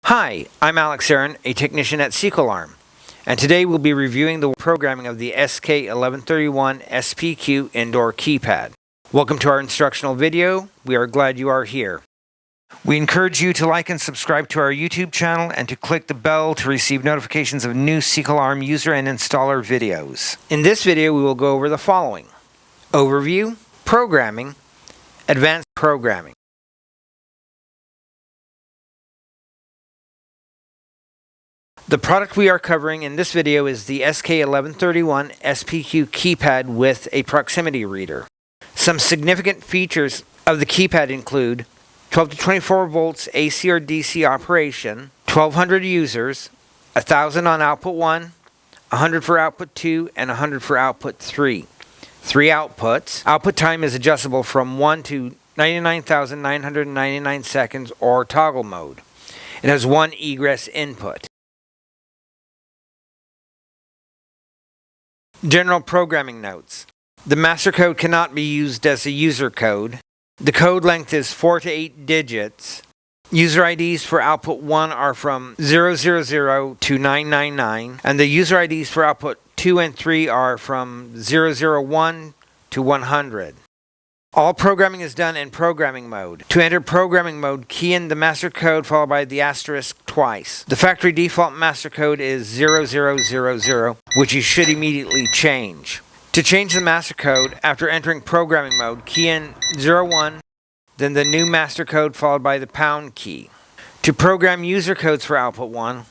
Hi, I'm Alex Aaron, a technician at SECO-LARM, and today we'll be reviewing the programming of the SK1131 SPQ indoor keypad. Welcome to our instructional video. We are glad you are here. We encourage you to like and subscribe to our YouTube channel and to click the bell to receive notifications of new SECO-LARM user and installer videos. In this video, we will go over the following: Overview, Programming, Advanced Programming. The product we are covering in this video is the SK1131 SPQ keypad with a proximity reader. Some significant features of the keypad include 12 to 24 volts AC or DC operation, 1200 users, 1000 on output 1, 100 for output 2, and 100 for output 3. 3 outputs. Output time is adjustable from 1 to 99,999 seconds or toggle mode. It has 1 egress input. General programming notes. The master code cannot be used as a user code. The code length is 4 to 8 digits. User IDs for output 1 are from 000 to 999, and the user IDs for output 2 and 3 are from 001 to 100. All programming is done in programming mode. To enter programming mode, key in the master code followed by the asterisk twice. The factory default master code is 0000, which you should immediately change. To change the master code, after entering programming mode, key in 01, then the new master code followed by the pound key. To program user codes for output 1,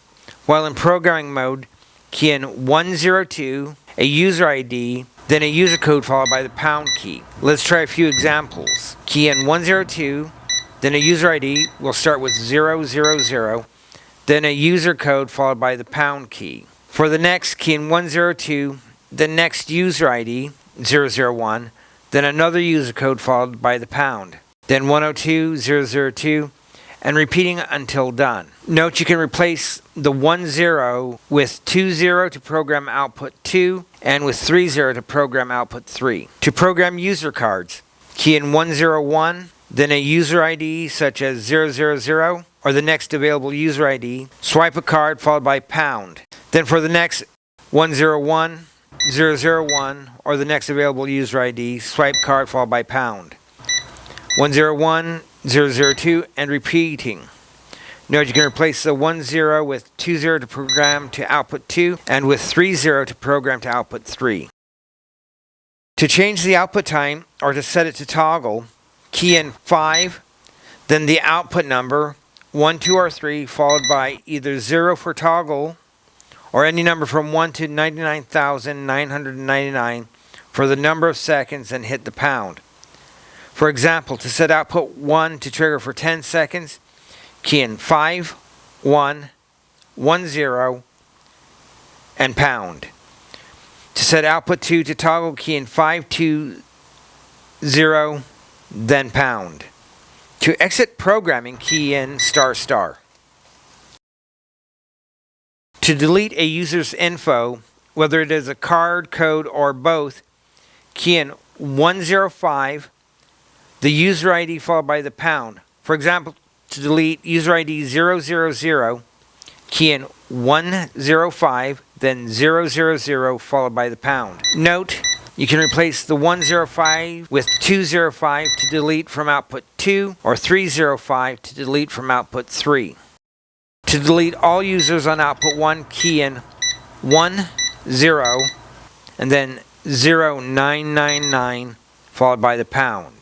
while in programming mode, key in 102, a user ID, then a user code followed by the pound key. Let's try a few examples. Key in 102, then a user ID will start with 000, then a user code followed by the pound key. For the next, key in 102, the next user ID, 001, then another user code followed by the pound, then 102, 002, and repeating until done. Note you can replace the 10 with 20 to program output 2 and with 30 to program output 3. To program user cards, key in 101, then a user ID such as 000 or the next available user ID, swipe a card followed by pound. Then for the next 101, 001 or the next available user ID, swipe card followed by pound. 101, 002, and repeating. Note you can replace the 10 with 20 to program to output 2 and with 30 to program to output 3. To change the output time or to set it to toggle, key in 5, then the output number 1, 2, or 3 followed by either 0 for toggle or any number from 1 to 99,999 for the number of seconds and hit the pound. For example, to set output 1 to trigger for 10 seconds, key in 5, 1, 10, and pound. To set output 2 to toggle, key in 5, 2, 0, then pound. To exit programming, key in ***. To delete a user's info, whether it is a card, code, or both, key in 105, the user ID followed by the pound. For example, to delete user ID 000, key in 105, then 000 followed by the pound. Note, you can replace the 105 with 205 to delete from output 2 or 305 to delete from output 3. To delete all users on output 1, key in 10 and then 0999 followed by the pound.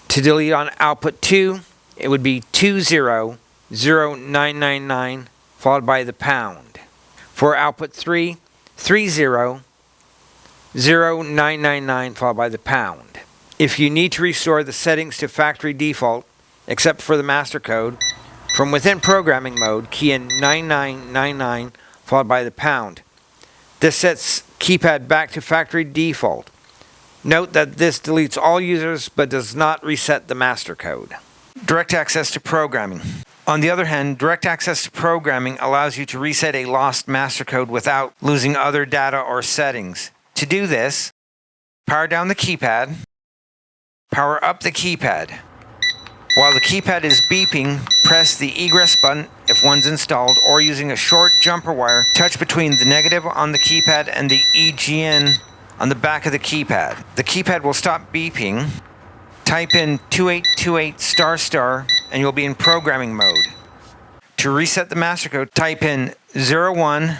To delete on output 2, it would be 200999 followed by the pound. For output 3, 300999 followed by the pound. If you need to restore the settings to factory default, except for the master code, from within programming mode, key in 9999 followed by the pound. This sets keypad back to factory default. Note that this deletes all users but does not reset the master code. Direct access to programming. On the other hand, direct access to programming allows you to reset a lost master code without losing other data or settings. To do this, power down the keypad, power up the keypad. While the keypad is beeping, press the egress button if one's installed, or using a short jumper wire, touch between the negative on the keypad and the EGN on the back of the keypad. The keypad will stop beeping. Type in 2828**, and you'll be in programming mode. To reset the master code, type in 01,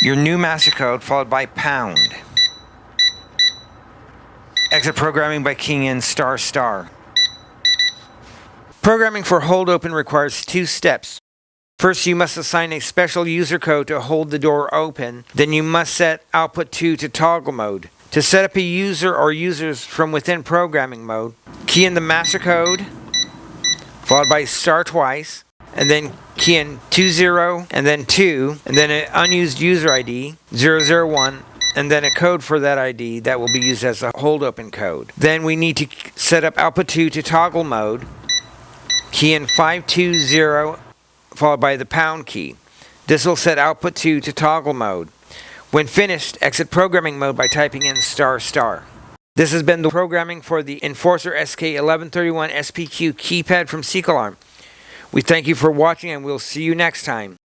your new master code, followed by pound. Exit programming by keying in **. Programming for hold open requires 2 steps. First, you must assign a special user code to hold the door open. Then you must set output 2 to toggle mode. To set up a user or users from within programming mode, key in the master code, followed by * twice, and then key in 20 and then 2, and then an unused user ID, 001, and then a code for that ID that will be used as a hold open code. Then we need to set up output 2 to toggle mode. Key in 520, followed by the pound key. This will set output 2 to toggle mode. When finished, exit programming mode by typing in **. This has been the programming for the Enforcer SK1131 SPQ keypad from SECO-LARM. We thank you for watching, and we'll see you next time.